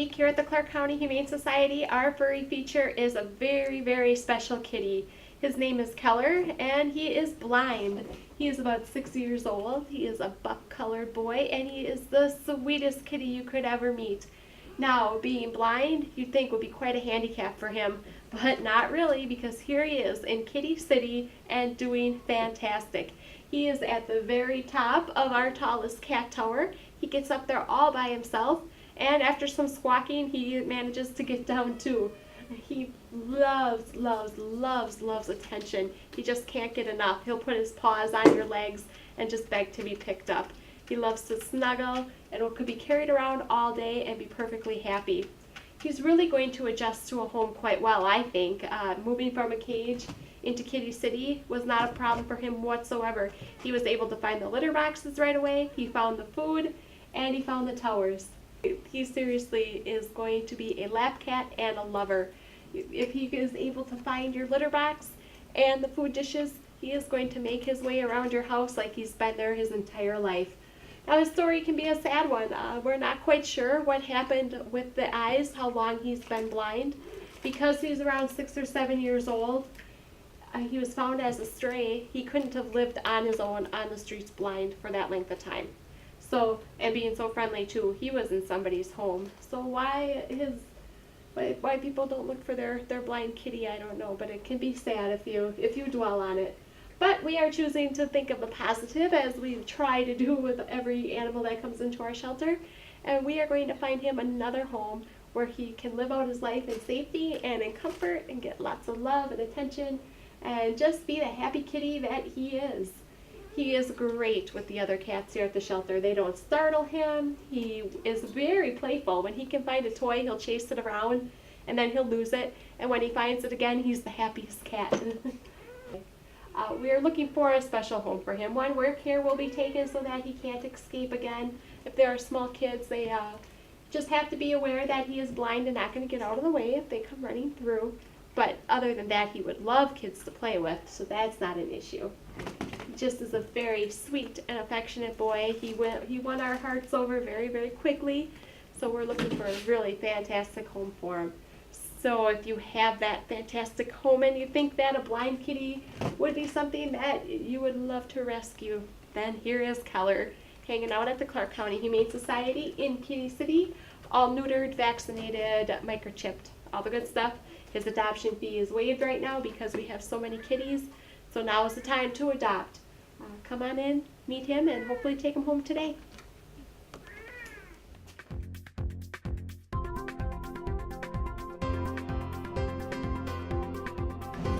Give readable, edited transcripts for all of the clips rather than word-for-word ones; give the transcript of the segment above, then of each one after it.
week here at the Clark County Humane Society, our furry feature is a very, very special kitty. His name is Keller, and he is blind. He is about 6 years old. He is a buck-colored boy, and he is the sweetest kitty you could ever meet. Now, being blind, you'd think would be quite a handicap for him, but not really, because here he is in Kitty City and doing fantastic. He is at the very top of our tallest cat tower. He gets up there all by himself, and after some squawking, he manages to get down too. He loves, loves, loves, loves attention. He just can't get enough. He'll put his paws on your legs and just beg to be picked up. He loves to snuggle and could be carried around all day and be perfectly happy. He's really going to adjust to a home quite well, I think. Moving from a cage into Kitty City was not a problem for him whatsoever. He was able to find the litter boxes right away, he found the food, and he found the towers. He seriously is going to be a lap cat and a lover. If he is able to find your litter box and the food dishes, he is going to make his way around your house like he's been there his entire life. Now, his story can be a sad one. We're not quite sure what happened with the eyes, how long he's been blind. Because he's around 6 or 7 years old, he was found as a stray. He couldn't have lived on his own on the streets blind for that length of time. So, and being so friendly too, he was in somebody's home. So why people don't look for their blind kitty, I don't know, but it can be sad if you dwell on it. But we are choosing to think of the positive, as we try to do with every animal that comes into our shelter, and we are going to find him another home where he can live out his life in safety and in comfort and get lots of love and attention and just be the happy kitty that he is. He is great with the other cats here at the shelter. They don't startle him. He is very playful. When he can find a toy, he'll chase it around and then he'll lose it. And when he finds it again, he's the happiest cat. We are looking for a special home for him, one where care will be taken so that he can't escape again. If there are small kids, they just have to be aware that he is blind and not going to get out of the way if they come running through. But other than that, he would love kids to play with, so that's not an issue. He just is a very sweet and affectionate boy. He won our hearts over very, very quickly, so we're looking for a really fantastic home for him. So if you have that fantastic home and you think that a blind kitty would be something that you would love to rescue, then here is Keller, hanging out at the Clark County Humane Society in Kitty City, all neutered, vaccinated, microchipped, all the good stuff. His adoption fee is waived right now because we have so many kitties, so now is the time to adopt. Come on in, meet him, and hopefully take him home today.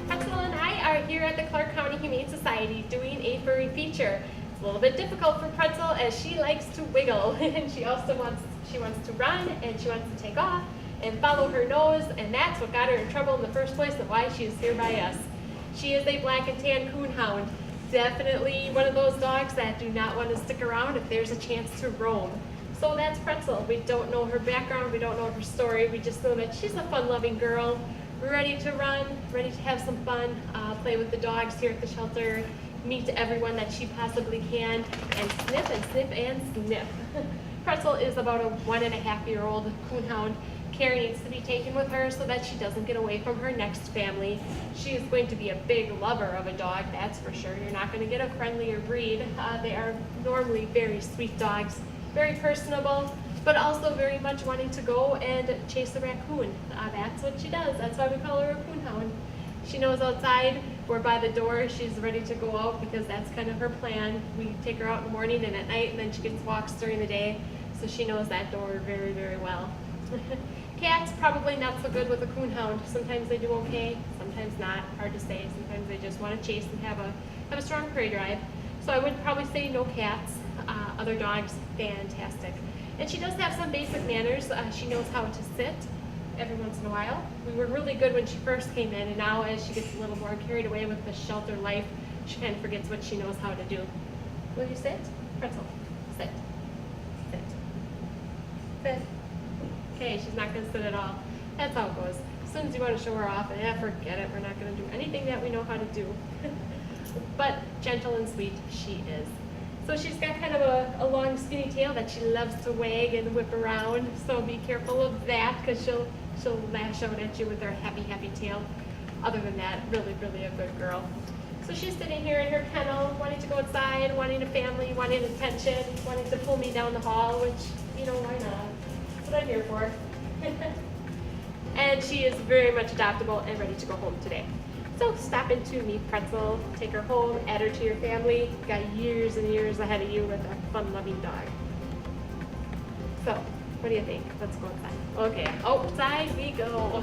Pretzel and I are here at the Clark County Humane Society doing a furry feature. It's a little bit difficult for Pretzel as she likes to wiggle, and she wants to run and she wants to take off and follow her nose, and that's what got her in trouble in the first place and why she is here by us. She is a black and tan coonhound. Definitely one of those dogs that do not want to stick around if there's a chance to roam. So that's Pretzel. We don't know her background, we don't know her story, we just know that she's a fun-loving girl, ready to run, ready to have some fun, play with the dogs here at the shelter, meet everyone that she possibly can, and sniff and sniff and sniff. Pretzel is about a 1.5-year-old coonhound. Care needs to be taken with her so that she doesn't get away from her next family. She is going to be a big lover of a dog, that's for sure. You're not going to get a friendlier breed. They are normally very sweet dogs, very personable, but also very much wanting to go and chase a raccoon. That's what she does. That's why we call her a coonhound. She knows outside, we're by the door, she's ready to go out because that's kind of her plan. We take her out in the morning and at night, and then she gets walks during the day, so she knows that door very, very well. Cats, probably not so good with a coonhound. Sometimes they do okay, sometimes not. Hard to say. Sometimes they just want to chase and have a strong prey drive. So I would probably say no cats. Other dogs, fantastic. And she does have some basic manners. She knows how to sit every once in a while. We were really good when she first came in, and now as she gets a little more carried away with the shelter life, she kind of forgets what she knows how to do. Will you sit? Pretzel. Sit. Sit. Sit. Okay, she's not going to sit at all. That's how it goes. As soon as you want to show her off, forget it. We're not going to do anything that we know how to do. But gentle and sweet she is. So she's got kind of a long skinny tail that she loves to wag and whip around. So be careful of that because she'll lash out at you with her happy tail. Other than that, really a good girl. So she's sitting here in her kennel, wanting to go outside, wanting a family, wanting attention, wanting to pull me down the hall, which, you know, why not? That's what I'm here for. And she is very much adoptable and ready to go home today. So stop into Meet Pretzel, take her home, add her to your family. You've got years and years ahead of you with a fun-loving dog. So, what do you think? Let's go outside. Okay, outside we go.